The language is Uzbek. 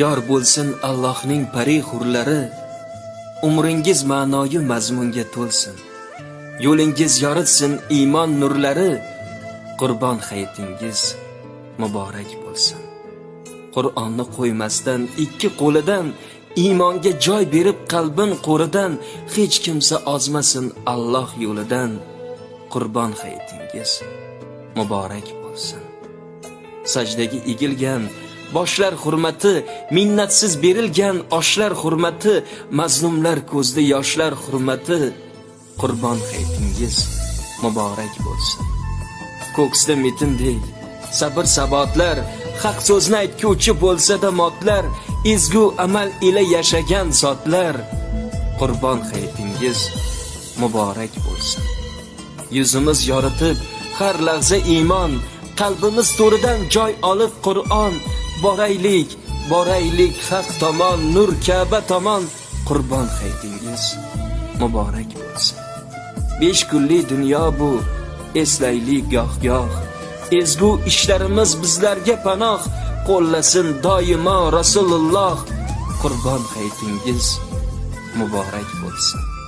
yor bo'lsin Allohning pari hurlari, umringiz ma'noyu mazmunga to'lsin, yo'lingiz yoritsin iymon nurlari, Qurbon hayitingiz muborak bo'lsin. Qur'onni qo'ymasdan ikki qo'lidan, iymonga joy berib qalbin qo'ridan, hech kimsa ozmasin Alloh yo'lidan, Qurbon hayitingiz muborak bo'lsin. Sajdaga egilgan boshlar hurmati, minnatsiz berilgan oshlar hurmati, mazlumlar ko'zda yoshlar hurmati, Qurbon hayitingiz muborak bo'lsin. Ko'ksda metindek sabr sabotlar, haq so'zni aytguvchi bo'lsa-da motlar, ezgu amal ila yashagan zotlar, Qurbon hayitingiz muborak bo'lsin. Yuzimiz yoritib har lahza iymon, qalbimiz to'ridan joy olib Qur'on, boraylik haq tomon, nur Ka'ba tomon, Qurbon hayitingiz muborak bo'lsin. 5 kunlik dunyo bu, eslaylik goh-goh, ezgu ishlarimiz bizlarga panoh, qo'llasin doimo Rasululloh, Qurbon hayitingiz muborak bo'lsin.